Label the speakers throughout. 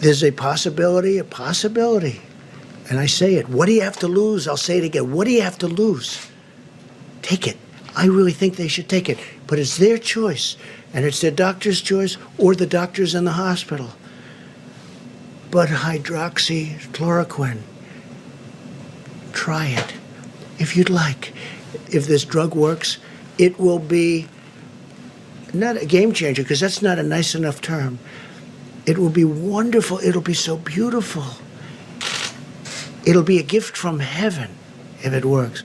Speaker 1: There's a possibility. And I say it. What do you have to lose? I'll say it again. What do you have to lose? Take it. I really think they should take it. But it's their choice. And it's their doctor's choice or the doctors in the hospital. But hydroxychloroquine, try it if you'd like. If this drug works, it will be not a game changer, because that's not a nice enough term. It will be wonderful. It'll be so beautiful. It'll be a gift from heaven if it works.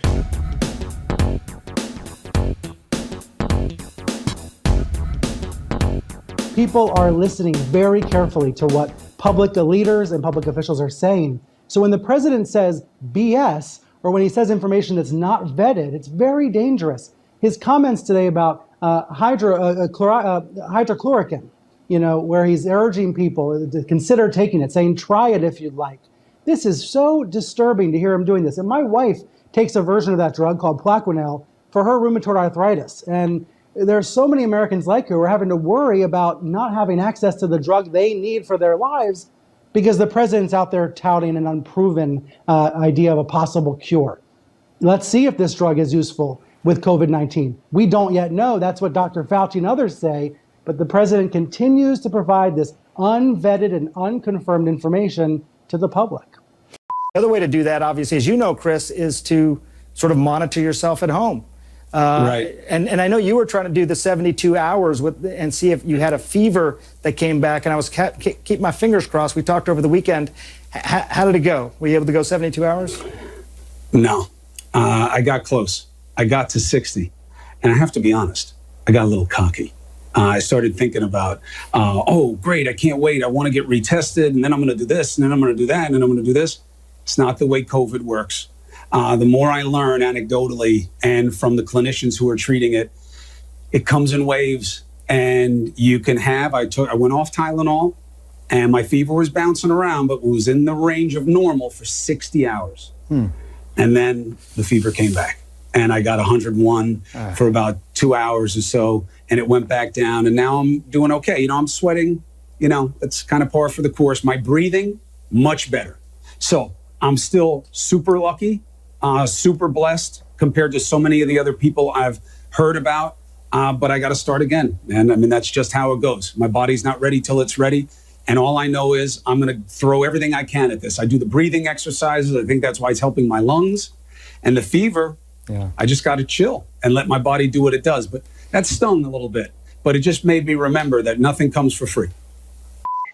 Speaker 2: People are listening very carefully to what public leaders and public officials are saying. So when the president says BS, or when he says information that's not vetted, it's very dangerous. His comments today about hydroxychloroquine, where he's urging people to consider taking it, saying try it if you'd like. This is so disturbing to hear him doing this. And my wife takes a version of that drug called Plaquenil for her rheumatoid arthritis. And there are so many Americans like her who are having to worry about not having access to the drug they need for their lives because the president's out there touting an unproven idea of a possible cure. Let's see if this drug is useful with COVID-19. We don't yet know. That's what Dr. Fauci and others say. But the president continues to provide this unvetted and unconfirmed information to the public.
Speaker 3: The other way to do that, obviously, as you know, Chris, is to sort of monitor yourself at home.
Speaker 4: Right.
Speaker 3: And I know you were trying to do the 72 hours and see if you had a fever that came back, and I was keep my fingers crossed. We talked over the weekend. How did it go? Were you able to go 72 hours?
Speaker 4: No. I got close. I got to 60. And I have to be honest, I got a little cocky. I started thinking about, oh, great, I can't wait. I want to get retested, and then I'm going to do this, and then I'm going to do that, and then I'm going to do this. It's not the way COVID works. The more I learn anecdotally and from the clinicians who are treating it, it comes in waves, and you can have, I went off Tylenol, and my fever was bouncing around, but was in the range of normal for 60 hours. And then the fever came back, and I got 101 for about 2 hours or so, and it went back down, and now I'm doing okay. I'm sweating, it's kind of par for the course. My breathing, much better. So I'm still super lucky. Super blessed compared to so many of the other people I've heard about. But I got to start again. And I mean, that's just how it goes. My body's not ready till it's ready. And all I know is I'm going to throw everything I can at this. I do the breathing exercises. I think that's why it's helping my lungs. And the fever, I just got to chill and let my body do what it does. But that stung a little bit. But it just made me remember that nothing comes for free.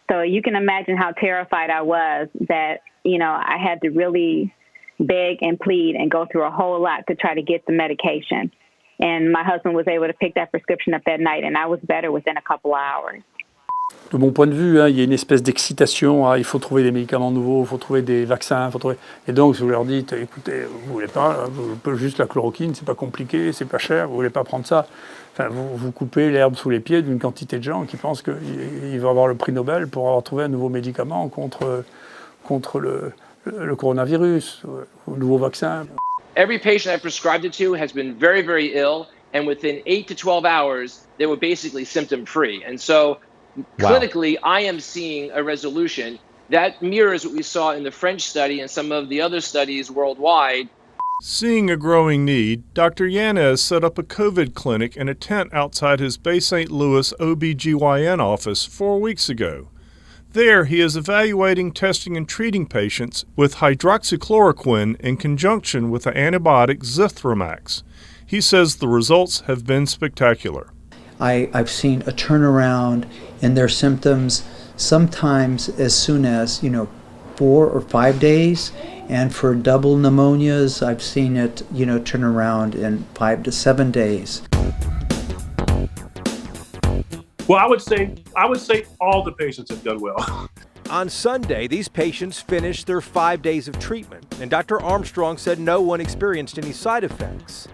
Speaker 5: So you can imagine how terrified I was that, I had to really beg and plead and go through a whole lot to try to get the medication. And my husband was able to pick that prescription up that night, and I was better within a couple of hours.
Speaker 6: De mon point de vue, il y a une espèce d'excitation. Il faut trouver des médicaments nouveaux, il faut trouver des vaccins. Et donc, vous leur dites, écoutez, vous voulez pas, juste la chloroquine, c'est pas compliqué, c'est pas cher, vous voulez pas prendre ça. Enfin, vous coupez l'herbe sous les pieds d'une quantité de gens qui pensent qu'ils vont avoir le prix Nobel pour avoir trouvé un nouveau médicament contre le coronavirus, le nouveau vaccin.
Speaker 7: Every patient I've prescribed it to has been very, very ill, and within 8 to 12 hours, they were basically symptom-free. And so, clinically, I am seeing a resolution that mirrors what we saw in the French study and some of the other studies worldwide.
Speaker 8: Seeing a growing need, Dr. Yanez set up a COVID clinic in a tent outside his Bay St. Louis OBGYN office 4 weeks ago. There, he is evaluating, testing, and treating patients with hydroxychloroquine in conjunction with the antibiotic Zithromax. He says the results have been spectacular.
Speaker 9: I've seen a turnaround in their symptoms, sometimes as soon as 4 or 5 days, and for double pneumonias, I've seen it turn around in 5 to 7 days.
Speaker 10: Well, I would say all the patients have done well.
Speaker 11: On Sunday, these patients finished their 5 days of treatment, and Dr. Armstrong said no one experienced any side effects.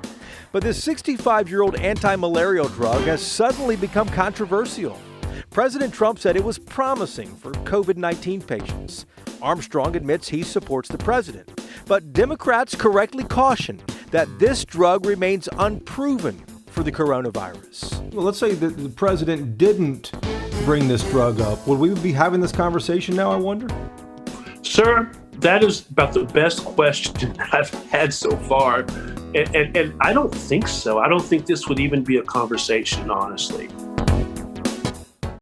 Speaker 11: But this 65-year-old anti-malarial drug has suddenly become controversial. President Trump said it was promising for COVID-19 patients. Armstrong admits he supports the president, but Democrats correctly caution that this drug remains unproven for the coronavirus.
Speaker 12: Well, let's say that the president didn't
Speaker 11: bring this drug up, would we be having this conversation now, I wonder?
Speaker 10: Sir, that is about the best question I've had so far. And I don't think so. I don't think this would even be a conversation, honestly.